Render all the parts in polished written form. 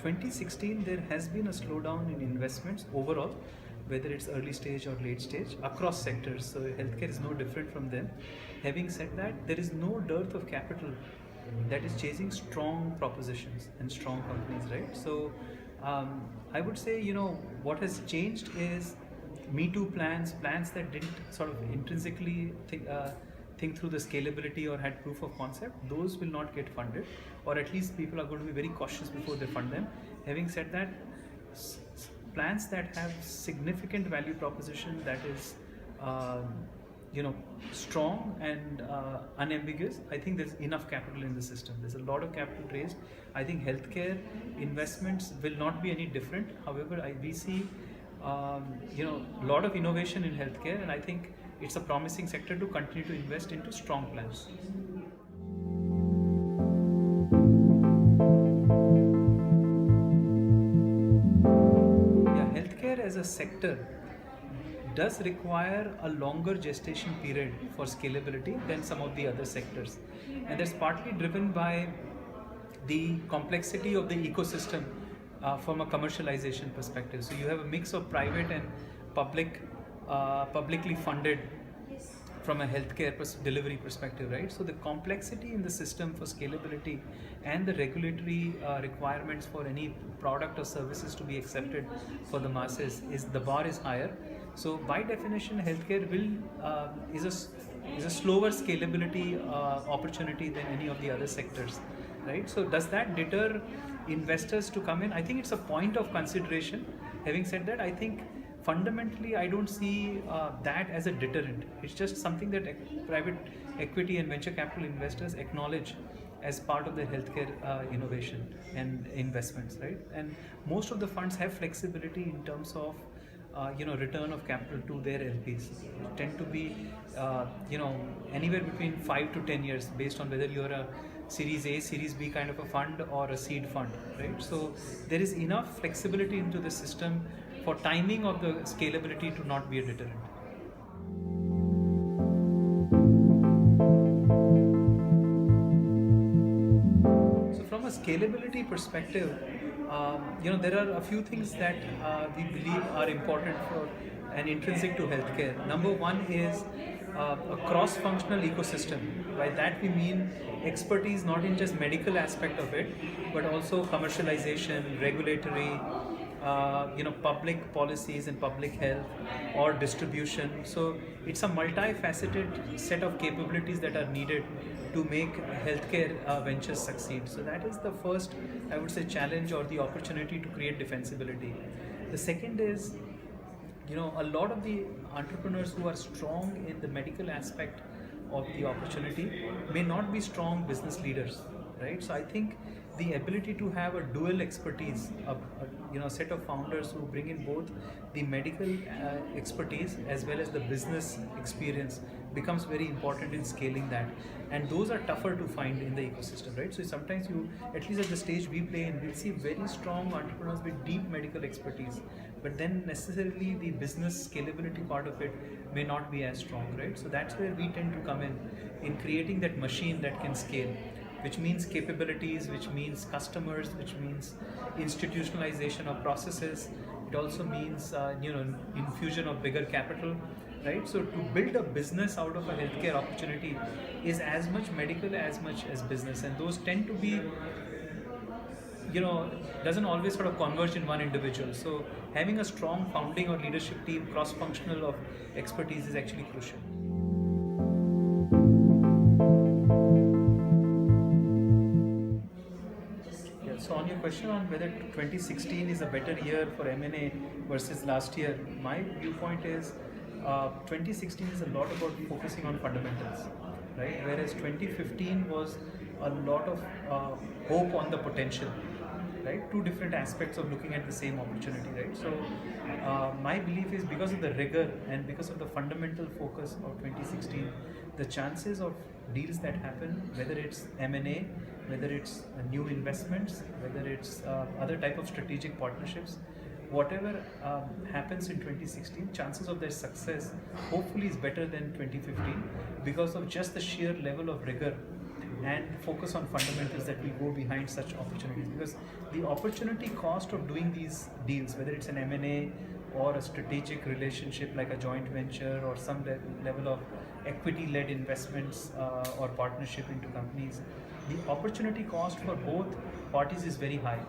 2016 there has been a slowdown in investments overall, whether it's early stage or late stage, across sectors. So healthcare is no different from them. Having said that, there is no dearth of capital that is chasing strong propositions and strong companies, right? So I would say, what has changed is Me Too plans that didn't sort of intrinsically think through the scalability or had proof of concept. Those will not get funded, or at least people are going to be very cautious before they fund them. Having said that, plans that have significant value proposition that is strong and unambiguous, I think there's enough capital in the system. There's a lot of capital raised. I think healthcare investments will not be any different. However, we see a lot of innovation in healthcare, and I think it's a promising sector to continue to invest into strong plans. Yeah, healthcare as a sector does require a longer gestation period for scalability than some of the other sectors, and that's partly driven by the complexity of the ecosystem from a commercialization perspective. So you have a mix of private and publicly funded from a healthcare delivery perspective, right? So the complexity in the system for scalability and the regulatory requirements for any product or services to be accepted for the masses the bar is higher. So by definition, healthcare is a slower scalability opportunity than any of the other sectors, right? So does that deter investors to come in? I think it's a point of consideration. Having said that, I think fundamentally I don't see that as a deterrent. It's just something that private equity and venture capital investors acknowledge as part of their healthcare innovation and investments, right? And most of the funds have flexibility in terms of return of capital to their LPs. It tend to be anywhere between 5 to 10 years, based on whether you're a Series A, Series B kind of a fund or a seed fund, right? So there is enough flexibility into the system for timing of the scalability to not be a deterrent. So from a scalability perspective, there are a few things that we believe are important for and intrinsic to healthcare. Number one is a cross-functional ecosystem. By that we mean expertise not in just medical aspect of it, but also commercialization, regulatory, public policies and public health or distribution. So it's a multifaceted set of capabilities that are needed to make healthcare ventures succeed. So that is the first, I would say, challenge or the opportunity to create defensibility. The second is, a lot of the entrepreneurs who are strong in the medical aspect of the opportunity may not be strong business leaders, right? So I think the ability to have a dual expertise, a set of founders who bring in both the medical expertise as well as the business experience becomes very important in scaling that, and those are tougher to find in the ecosystem, right? So sometimes you, at least at the stage we play in, we'll see very strong entrepreneurs with deep medical expertise, but then necessarily the business scalability part of it may not be as strong, right? So that's where we tend to come in creating that machine that can scale, which means capabilities, which means customers, which means institutionalization of processes. It also means infusion of bigger capital, right? So to build a business out of a healthcare opportunity is as much medical as much as business, and those tend to be, doesn't always sort of converge in one individual. So having a strong founding or leadership team, cross-functional of expertise, is actually crucial. So on your question on whether 2016 is a better year for M&A versus last year, my viewpoint is 2016 is a lot about focusing on fundamentals, right? Whereas 2015 was a lot of hope on the potential, right? Two different aspects of looking at the same opportunity, right? So my belief is, because of the rigor and because of the fundamental focus of 2016, the chances of deals that happen, whether it's M&A, whether it's new investments, whether it's other type of strategic partnerships, whatever happens in 2016, chances of their success hopefully is better than 2015, because of just the sheer level of rigor and focus on fundamentals that will go behind such opportunities, because the opportunity cost of doing these deals, whether it's an M&A or a strategic relationship like a joint venture or some level of equity-led investments or partnership into companies, the opportunity cost for both parties is very high.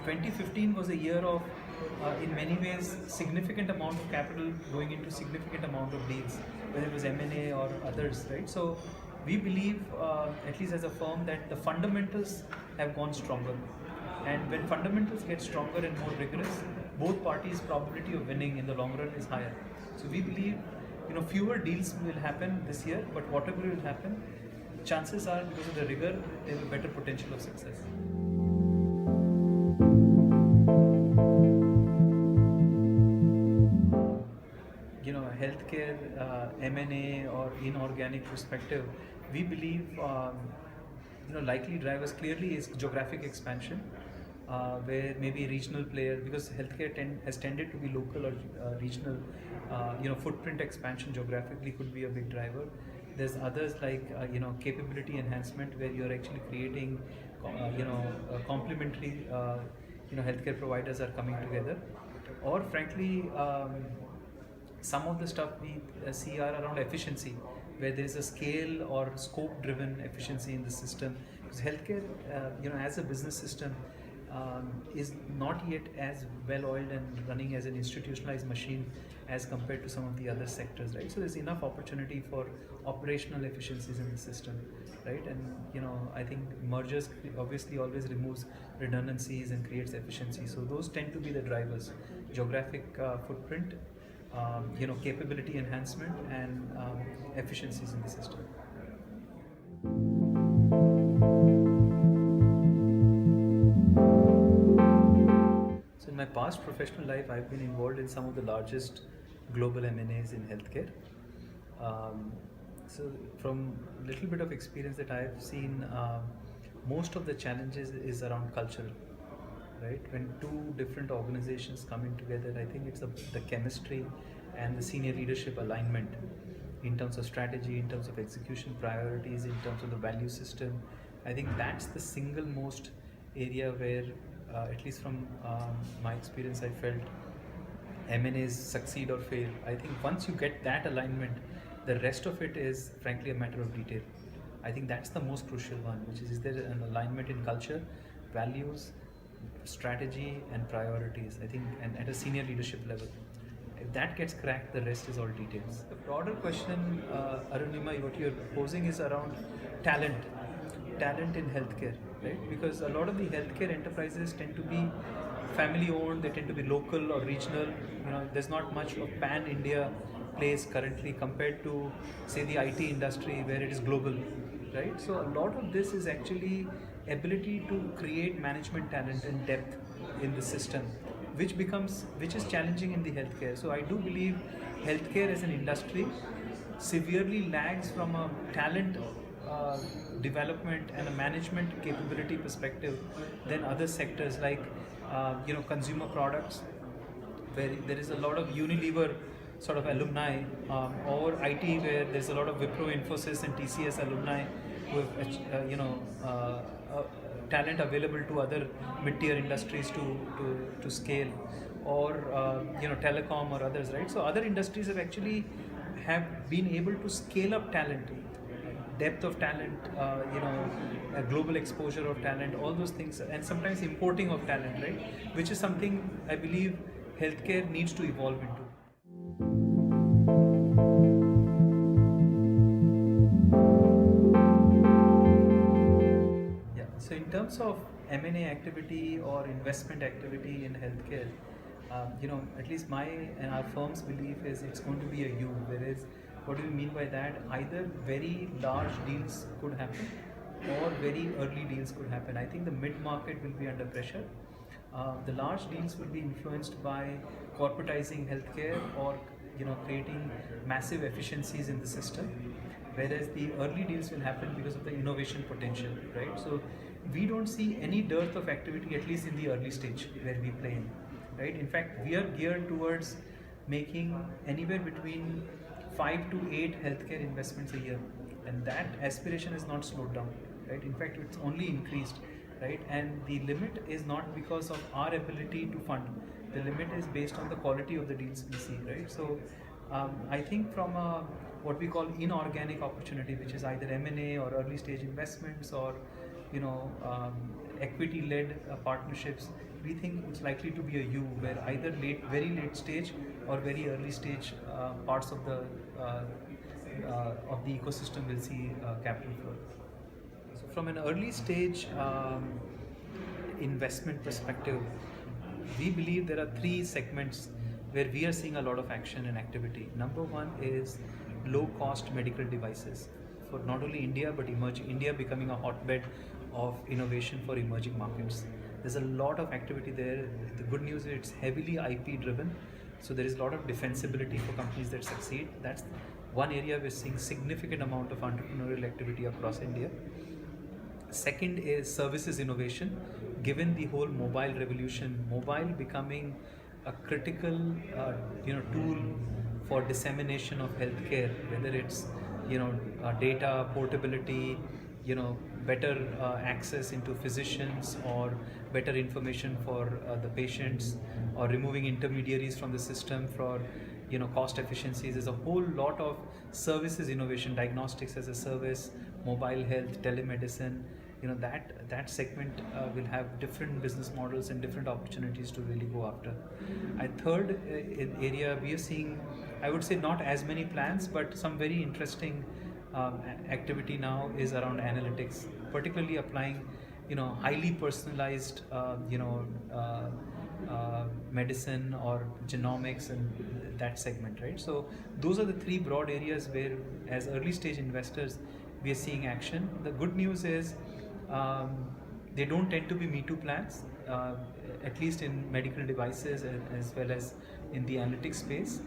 2015 was a year of, in many ways, significant amount of capital going into significant amount of deals, whether it was M&A or others, right? So we believe, at least as a firm, that the fundamentals have gone stronger. And when fundamentals get stronger and more rigorous, both parties' probability of winning in the long run is higher. So we believe, fewer deals will happen this year, but whatever will happen, chances are, because of the rigor, they have a better potential of success. Healthcare, M&A or inorganic perspective, we believe, likely drivers clearly is geographic expansion, where maybe regional player, because healthcare has tended to be local or regional, footprint expansion geographically could be a big driver. There's others like, capability enhancement, where you're actually creating, complementary, healthcare providers are coming together. Or frankly, some of the stuff we see are around efficiency, where there is a scale or scope driven efficiency in the system. Because healthcare, as a business system, is not yet as well oiled and running as an institutionalized machine as compared to some of the other sectors, right? So there's enough opportunity for operational efficiencies in the system, right? And I think mergers obviously always removes redundancies and creates efficiency. So those tend to be the drivers: geographic footprint, capability enhancement, and efficiencies in the system. So in my past professional life, I've been involved in some of the largest global M&As in healthcare. So from a little bit of experience that I've seen, most of the challenges is around culture. Right? When two different organizations come in together, I think it's the chemistry and the senior leadership alignment in terms of strategy, in terms of execution priorities, in terms of the value system. I think that's the single most area where, at least from my experience, I felt M&As succeed or fail. I think once you get that alignment, the rest of it is frankly a matter of detail. I think that's the most crucial one, which is there an alignment in culture, values, strategy and priorities, I think, and at a senior leadership level. If that gets cracked, the rest is all details. The broader question, Arunima, what you're posing is around talent in healthcare, right? Because a lot of the healthcare enterprises tend to be family owned, they tend to be local or regional. There's not much of pan-India place currently compared to, say, the IT industry where it is global, right? So a lot of this is actually ability to create management talent and depth in the system, which is challenging in the healthcare. So I do believe healthcare as an industry severely lags from a talent development and a management capability perspective than other sectors like consumer products, where there is a lot of Unilever sort of alumni, or IT, where there's a lot of Wipro, Infosys and TCS alumni who have talent available to other mid-tier industries to scale, or telecom or others, right? So other industries have been able to scale up talent, depth of talent, a global exposure of talent, all those things, and sometimes importing of talent, right? Which is something I believe healthcare needs to evolve into. So in terms of M&A activity or investment activity in healthcare, at least my and our firm's belief is it's going to be a U. Whereas, what do we mean by that? Either very large deals could happen, or very early deals could happen. I think the mid-market will be under pressure. The large deals will be influenced by corporatizing healthcare or creating massive efficiencies in the system, whereas the early deals will happen because of the innovation potential, right? So we don't see any dearth of activity, at least in the early stage where we play in, right? In fact, we are geared towards making anywhere between 5 to 8 healthcare investments a year. and that aspiration is not slowed down, right? In fact, it's only increased, right? And the limit is not because of our ability to fund. The limit is based on the quality of the deals we see, right? So I think from a, what we call inorganic opportunity, which is either M&A or early stage investments or equity-led partnerships, we think it's likely to be a U, where either very late stage or very early stage parts of the ecosystem will see capital flow. So from an early stage investment perspective, we believe there are three segments where we are seeing a lot of action and activity. Number one is low-cost medical devices for not only India but India becoming a hotbed of innovation for emerging markets. There's a lot of activity there. The good news is it's heavily IP driven, so there is a lot of defensibility for companies that succeed. That's one area we're seeing significant amount of entrepreneurial activity across India. Second is services innovation. Given the whole mobile revolution, mobile becoming a critical tool for dissemination of healthcare, whether it's data portability, better access into physicians or better information for the patients, or removing intermediaries from the system for cost efficiencies. There's a whole lot of services innovation, diagnostics as a service, mobile health, telemedicine. That segment will have different business models and different opportunities to really go after. A third area we are seeing, I would say not as many plans, but some very interesting activity now is around analytics, particularly applying highly personalized medicine or genomics and that segment, right? So those are the three broad areas where, as early stage investors, we are seeing action. The good news is they don't tend to be Me Too plans, at least in medical devices as well as in the analytics space.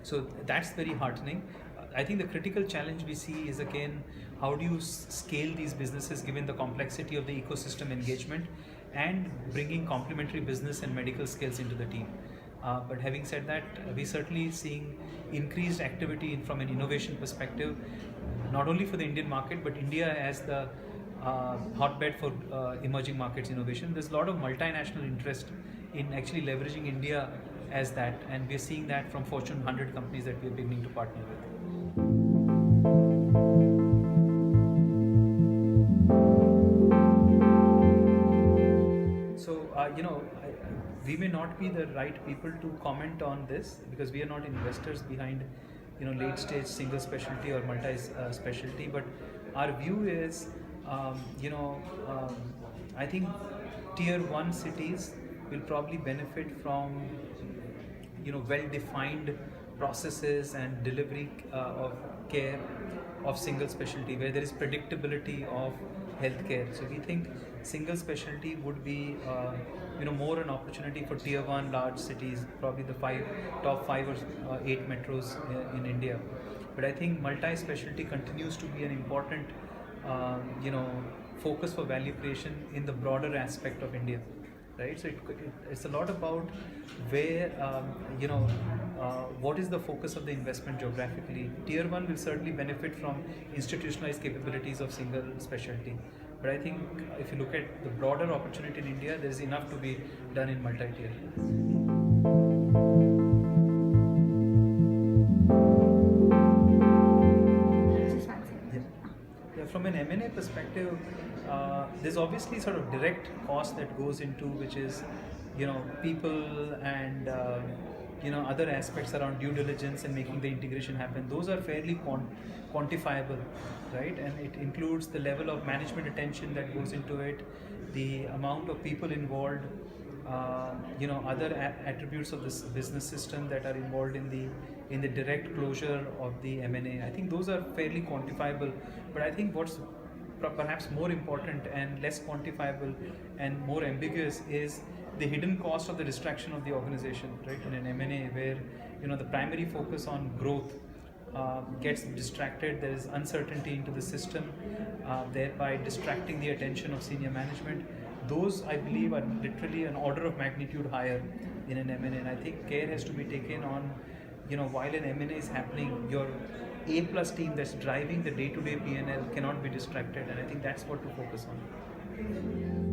So that's very heartening. I think the critical challenge we see is, again, how do you scale these businesses given the complexity of the ecosystem engagement and bringing complementary business and medical skills into the team. But having said that, we're certainly seeing increased activity from an innovation perspective, not only for the Indian market, but India as the hotbed for emerging markets innovation. There's a lot of multinational interest in actually leveraging India as that, and we're seeing that from Fortune 100 companies that we're beginning to partner with. So, we may not be the right people to comment on this because we are not investors behind, late stage single specialty or multi specialty. But our view is, I think tier 1 cities will probably benefit from, well-defined processes and delivery of care of single specialty where there is predictability of healthcare. So we think single specialty would be more an opportunity for tier 1 large cities, probably the top 5 or 8 metros in India. But I think multi-specialty continues to be an important focus for value creation in the broader aspect of India. Right, so it's a lot about where what is the focus of the investment geographically. Tier 1 will certainly benefit from institutionalized capabilities of single specialty, but I think if you look at the broader opportunity in India, there is enough to be done in multi-tier. From an M&A perspective, there's obviously sort of direct cost that goes into, which is, people and other aspects around due diligence and making the integration happen. Those are fairly quantifiable, right? And it includes the level of management attention that goes into it, the amount of people involved, other attributes of this business system that are involved in the direct closure of the M&A. I think those are fairly quantifiable, but I think what's perhaps more important and less quantifiable and more ambiguous is the hidden cost of the distraction of the organization, right? In an M&A where the primary focus on growth gets distracted, there is uncertainty into the system, thereby distracting the attention of senior management. Those, I believe, are literally an order of magnitude higher in an M&A, and I think care has to be taken on, while an M&A is happening, your A plus team that's driving the day-to-day P&L cannot be distracted, and I think that's what to focus on.